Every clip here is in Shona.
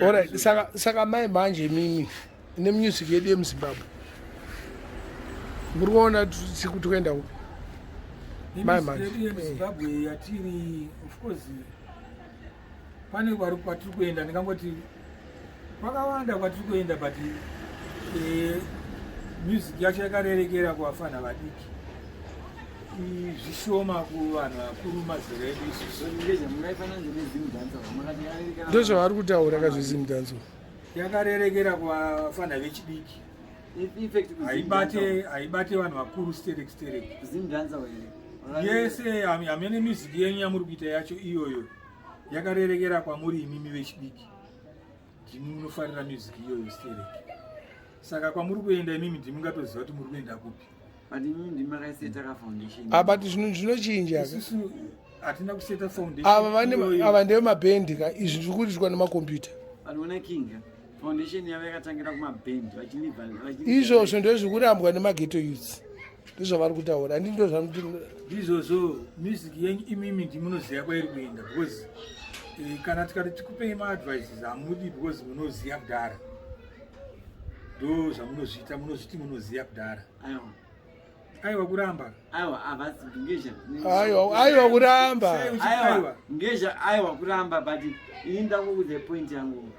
Alright, saka mai manje mimi ne music yedu yemuZimbabwe muri kuona kuti kuenda upi mai manje yemuZimbabwe yatiri of course pane vari kwatiri kuenda ndingangoti kwakawanda kwatiri kuenda but music yacho yakarerekera kuvafana vadiki zvishoma kuvanhu vakuru mazera edu ndo zvavari kutaura kazvezimudhanzo yakarerekera kuvafana vechidiki haibate vanhu vakuru stereki yese hamene music yenyu yamuri kuita yacho iyoyo yakarerekera kwamuri imimi vechidiki ndimi munofarira music iyoyo stereki saka kwamuri kuenda imimi ndimi mungatoziva kuti muri kuenda kupi but zvinochinja isusu hatina kuseta foundation ava ndeve mabhendi ka izvi zviri kuitwa nemakombiyuta izvozvo ndo zviri kurambwa nemageto youths ndozvavari kutaura handi ndo zvamuti ndizvozvo music yenyu imimi ndimunoziva kwairi kuenda because kana tikati tikupei maadvices hamudi because munoziva kudhara ndo zvamunozviita munozviti munoziva kudhara aiwa kuramba aiwa kuramba aiwa kuramba but ini ndangokuudza point yangu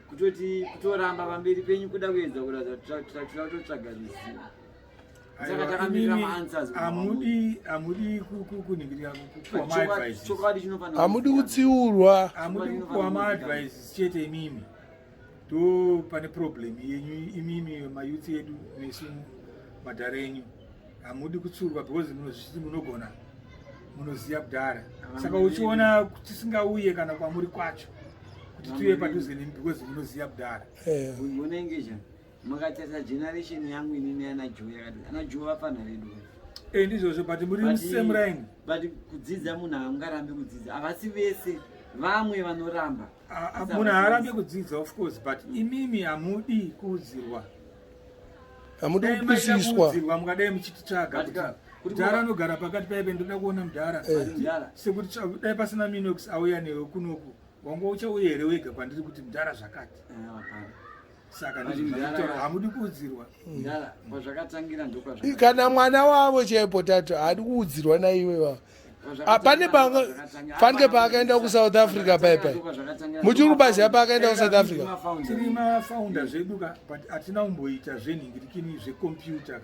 kutoti kutoramba pamberi penyu kuda kuedza kuratidza kutotsvaga ruzivo saka takamirira maanswers hamudi kuningirira kupuwa maadvices chokwadi chinofanira hamudi kutsiurwa hamudi kupuwa maadvices chete imimi ndo pane problem yenyu imimi mayuthi edu nesu madhara enyu hamudi kutsurwa because munozviti munogona munoziva kudhara saka uchiona tisingauye kana kwamuri kwacho kuti tuye padhuze nemi because munoziva kudhara unengeja makatarisa generation yangu inini ana joe yakati ana joe vafana redu ndizvozvo but muri musame line but kudzidza munhu haungarambi kudzidza havasi vese vamwe vanoramba munhu haarambi kudzidza of course but imimi hamudi kuudzirwa hamudi kupusiswa mukadai muchititsvaga kuti dhara anogara pakati paipe ndoda kuona mudhara sekuti dai pasina minox auya newe kunoku wanga uchauya here wega kwandiri kuti mudhara zvakati saka hamudi kuudzirwa kana mwana wavo chaipo tato haadi kuudzirwa naiwe pane pange paakaenda kusouth africa paipai muchiri kubaziva paakaenda kusouth africa tiri mafaunda zvedu but hatina kumboita zvenhingirikini zvekompyuta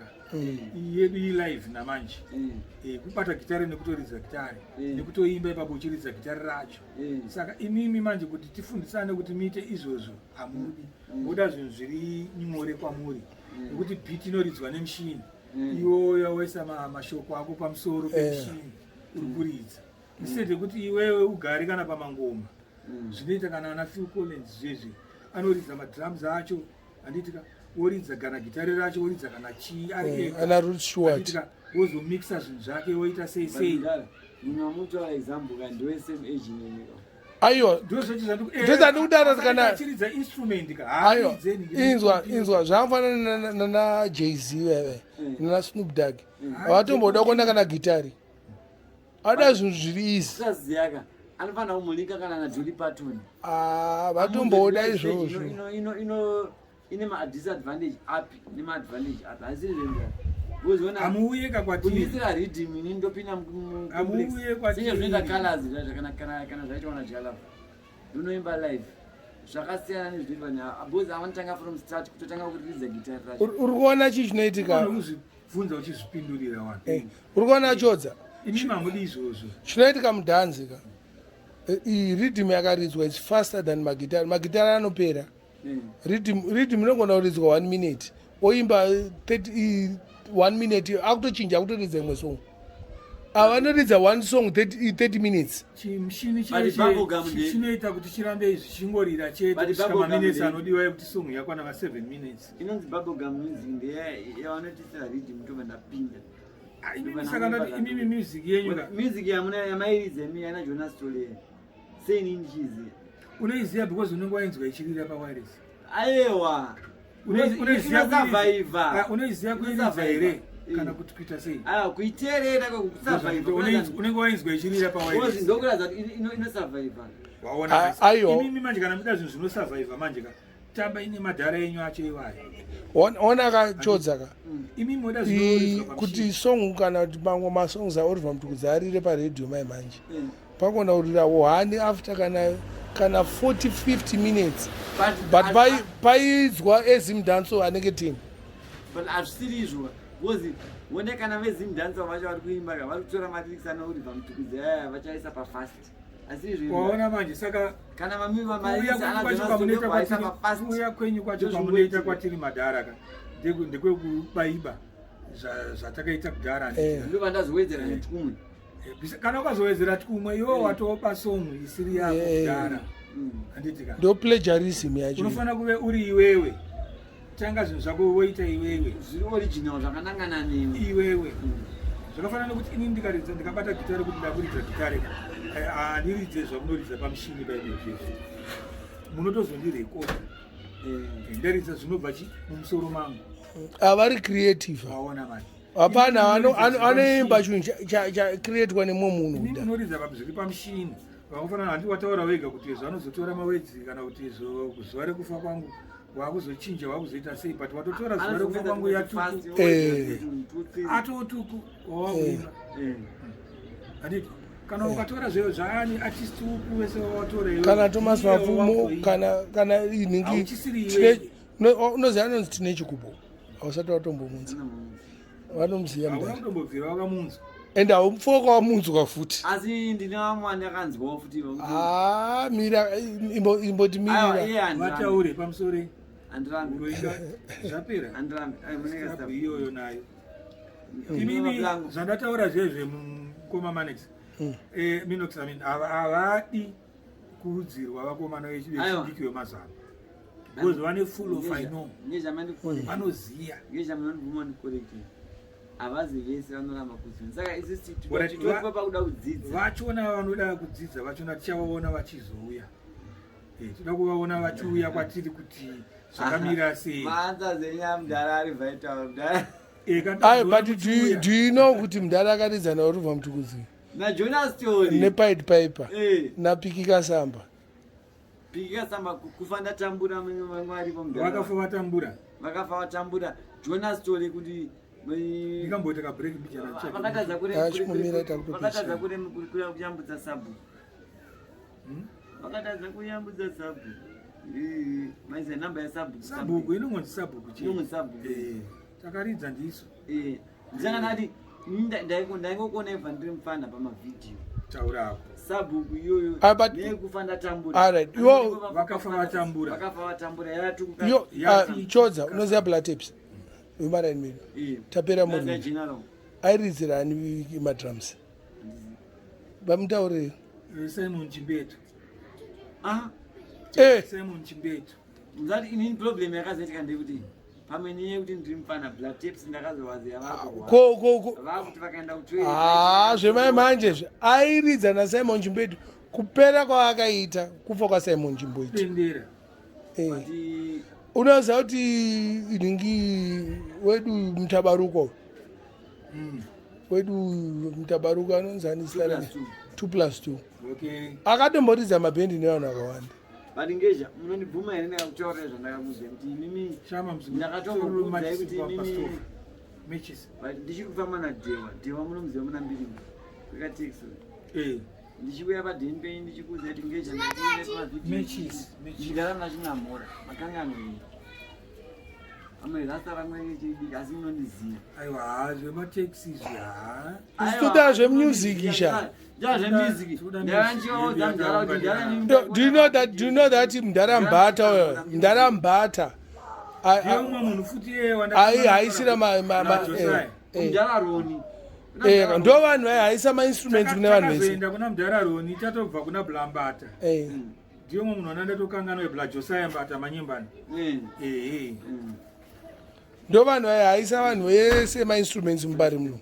yedu ilive namanje kubata gitare nekutoridza gitare nekutoimba ipapo uchiridza gitare racho saka imimi manje kuti tifundisane kuti muite izvozvo hamudi oda zvinhu zviri nyore kwamuri nekuti beat inoridzwa nemushini iwo yawaisa mashoko ako pamusoro pemushini uri kuridza instead yekuti iwewe ugare kana pamangoma zvinoita kana ana Phil Collins zvezve anoridza madrums acho handitika woridza kana gitare racho woridza kana chii ari ana Ruth Stewart wozomixa zvinhu zvake woita sei munomutora example kandi we same age nemi aiwa ndozandikudaro kana achiridza instrument aiwa inzwa zvakafanana nana Jay-Z veve nana Snoop Dogg avatomboda kuona kana gitari ada zvinhu zviri izi saziyaka anofanira kumulinga kana na Dolly Parton vatomboda izvozvo ine ma-disadvantage api nema-advantage api asi zvenga hamuuyeka kwatiri kunisira rhythm ini ndopinda mucomplex zvinoita colors kana zvaitwa naJalava ndonoimba live zvakasiyana nezvinoitwa because avanotanga from start kutotanga kuridza gitari racho uri kuona chii chinoitika uzvibvunza uchizvipindurira vanhu uri kuona chodza imimi hamudi izvozvo chinoitika mudhanzi ka rhythm yakaridzwa is faster than magitari anopera rhythm inogona kuridzwa 1 minute oimba 1 minute akutochinja akutoridza imwe song avanoridza 1 song 30 minutes chimushini chinoita kuti chirambe zvichingorira chete kusvika maminutes anodiwa kuti song yakwana ma7 minutes inonzi bubblegum music ndeyavanotisira rhythm tobandapinda saka ndati imimi music yenyu music yamairidza imi yana Jonas Story sei ndichiziva unoiziva because unenge wainzwa ichirira pawireless aiwa unoiziva kuiridza here kana kuti kuita sei kuiterera unenge wainzwa ichirira pawireless ndokuratidza kuti inosurviva waona aiyo imimi manje kana muda zvinhu zvinosurvive manje ka tamba ine madhara enyu acheiwayo ona kachodza ka imimi moda zvinorizwa kuti song kana kuti mamwe masongs aOliver Mtukudzi arire paredhiyo mai manje pangona urira wohani after kana 40-50 minutes but paidzwa ezimdanso anenge team but hazvisiri izvo because one kana vezimdanso vacho vari kuimba vari kutora madirikisi anaOliver Mtukudzi aya vachaisa pafast asi izvo waona manje saka kana mamimi uya kwenyu kwacho kwamunoita kwatiri madhara ka ndekwekubaiba zvatakaita kudhara ndova ndazowedzera netumwe kana ukazowedzera tumwe iwo watopa songu isiri yako kudhara handitika ndo plagiarism yacho unofanira kuve uri iwewe tanga zvinhu zvako woita iwewe zviri original zvakanangana newe iwewe zvakafanana nekuti ini ndikaridza ndikabata gitare kuti ndakuridza gitare handiridze zvamunoridza pamushini paizvezvo munotozondirekoda ndaridza zvinobva mumusoro mangu avari creative waona manje hapana anoimba chinhu chacreatwa nemwe munhu ini unoridza zviri pamushini vakafanana handi wataura wega kuti zvanozotora mawedzi kana kuti zuva rekufa kwangu wakuzochinja wakuzoita sei but watotora zuva rekufa kwangu yatuku atotuku wawakuimba handiti kana ukatora zveyo zvaani artist uku wese wawatora iwe kana Thomas Mapfumo kana inhingi unoziva anonzi tine chikubo hausati watombomunza vanomuziva kutombobvira wakamunzwa ende haumfoka wamunzwa futi asi ndine vamwe andakanzwawo futi mira imbotimirira vataure pamusoro handirambi uroinga zvapera handirambi iyoyo nayo imimi zvandataura zvezvemukoma manex minoxamin havadi kuudzirwa vakomana vechidiki vemazano because vane full of ino vanoziya ngezvamunondivuma ndikorekti havazi vese vanoramba kuzvinhu saka isi pakuda kudzidza vachona vanoda kudzidza vachona tichavaona vachizouya toda kuvaona vachiuya kwatiri kuti zvakamira sei maanza zenya mudhara ari vaitaura mudhara but do you know kuti mudhara akaridza naOliver Mtukudzi naJonas Story nePied Piper napikika samba kufanda tambura mwaripo mudhara vakafa vatambura Jonas Story kuti ndikamboita kabreak mbichana vakatadza kuyambudza sabhu vakatadza kuyambudza sabhu maiza namba yesabhuku inongonzi sabhuku takaridza ndiso ndisanganati ndaingokuona ibva ndiri mufana pamavhidhiyo taurako sabhuku iyoyo nekufanda vakafa vatambura chodza unoziva Blataps weMarainmen tapera munhu airidzirani madrums vamutaurire Simon Chimbeto Simon Chimbeto mzati inini problem yakazoitika ndekuti pamwe niye kuti ndiri mufana Blataps ndakazowaziva vakuti vakaenda zvemai manje airidza naSimon Chimbeto kupera kwaakaita kufa kwaSimon Chimbeto unoziva kuti inhingi wedu mutabaruko anonzani 2+2 akatomboridza mabhendi nevanhu vakawanda varingeja munondibvuma here ndakakutaurira zvandakakuziva kuti imimi ndakatombokuudzai kuti imimi ndichiri kufamba nadhewa munomuziva muna mbiri kwekateksi ndichiuya padheni penyu ndichikuudzai kuti ngeja ndikugara nachinamhora makangano amwe rasta ramwe chidiki asi munondiziva aiwa zvemateksi zvichitoda zvemusic sha do you know that mndarambata haisira mudhararoni ndo vanhu haisa mainstruments kune vanhu vese enda kuna mudhararoni tatobva kuna blambata ndiyo mwe munhu anandatokangana weblaJosiah Mbata manyembani ndo vanhu haisa vanhu vese mainstruments mubari muno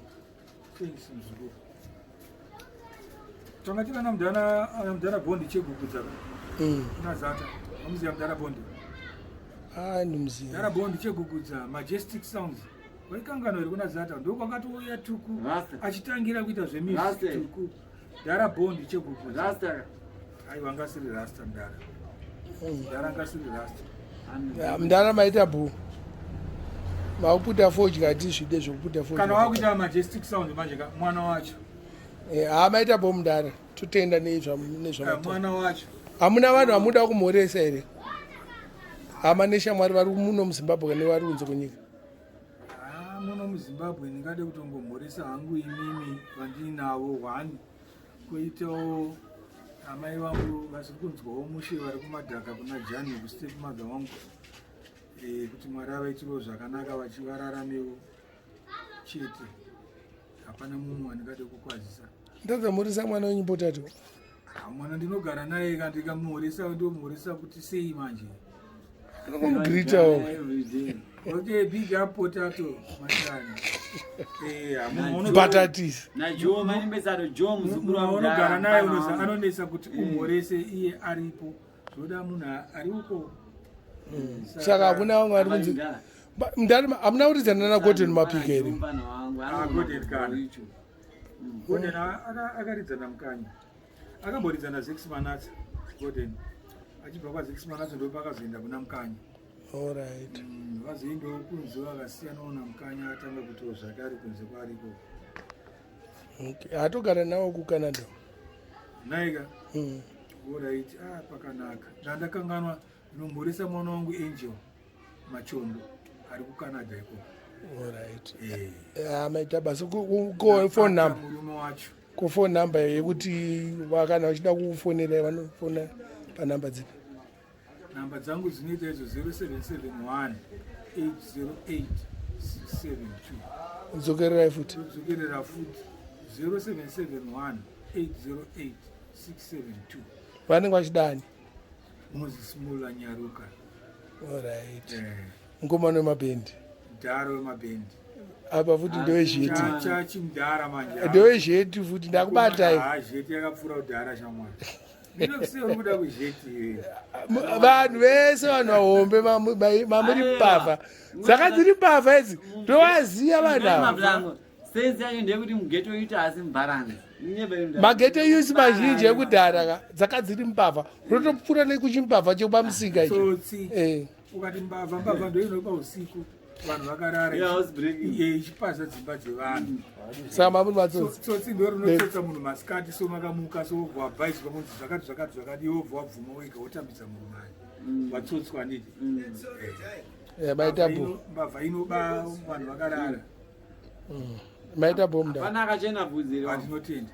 tanga tivana mudhara bondi chegugudza unazata amuziva mudhara bondi ndimuziva mudhara bondi chegugudza majestic sounds waikangano iri kuna zata ndokwakatouya Tuku achitangira kuita zvemusic Tuku mudhara bondi chegugudza aiwa ngasiri rasta mudara ngasiri rasta mundara maita bhu makuputa fodya tizvide zvokuputa fodya kana wakuita majestic sound manje mwana wacho maita bhu mundara totenda mwana wacho hamuna vanhu vamuda kumhoresa here hama neshamwari vari muno muzimbabwe nevari kunze kunyika muno muzimbabwe ndingade kutongomhoresa hangu imimi vandinavo 1 koitawo amai vangu vasiri kunzwawo mushe vari kumadhaka kuna jani kustep madha wangu kuti mwari avaitiro zvakanaka vachivararamewo chete hapana mumwe wandingade kukwazisa ndadzamhoresa mwana wenyimbo tatu mwana ndinogara naye kandikamuhoresa ndomhoresa kuti sei manje anokomugiritawo okay, big up potato mashani batatis unogara naye anonesa kuti umhorese iye aripo zvoda munhu ari uko saka hakuna vamwe vari kunzi hamuna kuridzana nagordon mapika here Gordon akaridzana mukanyi akamboridzana 6 manats Gordon achibva kwa6 manats ndo pakazoenda kuna mukanyi alright vazoendawo kunze vakasiyanawo namukanyi atanga kutiwo zvake ari kunze kwariko hatogara nawo kucanada naika alright pakanaka ndandakanganwa ndinomhoresa mwana wangu angel machondo ari kucanada iko alright maita basa kufone number murume wacho kufone number yekuti kana vachida kufonera vanofona panumber dzipi namba dzangu dzinoita izvo 0771 808 672 dzokererai futi 0771 808 672 vanenge vachidani Moses Mula Nyaruka alright ngomano wemabhendi mudhara wemabhendi apa futi ndewezheti chachi mudhara manje ndewezheti futi ndakubatai zheti yakapfuura kudhara shamwari ndinokusei kuda kuzheti vanhu vese vanhu vahombe mamuri mbavha dzaka dziri mbavha idzi ndovaziya vanhu ava sensi yacho ndeyekuti mugeto uita asi mubharanzi mageto yusi mazhinji ekudhara dzaka dziri mbavha rotopfuura nekuchimbavha chekupamusika ichi ukati mbavha ndoinopa usiku vanhu vakarara ichipaza dzimba dzevanhu saka mamuri matsotsi tsotsi ndo rinotsotsa munhu masikati so makamuka so wabvaisi pamunzi zvakati yobva wabvuma wega wotambidza munhu mari watsotswa handiti maita bo mbavha inoba vanhu vakarara maita bo mda pana akachena bvudzi handinotenda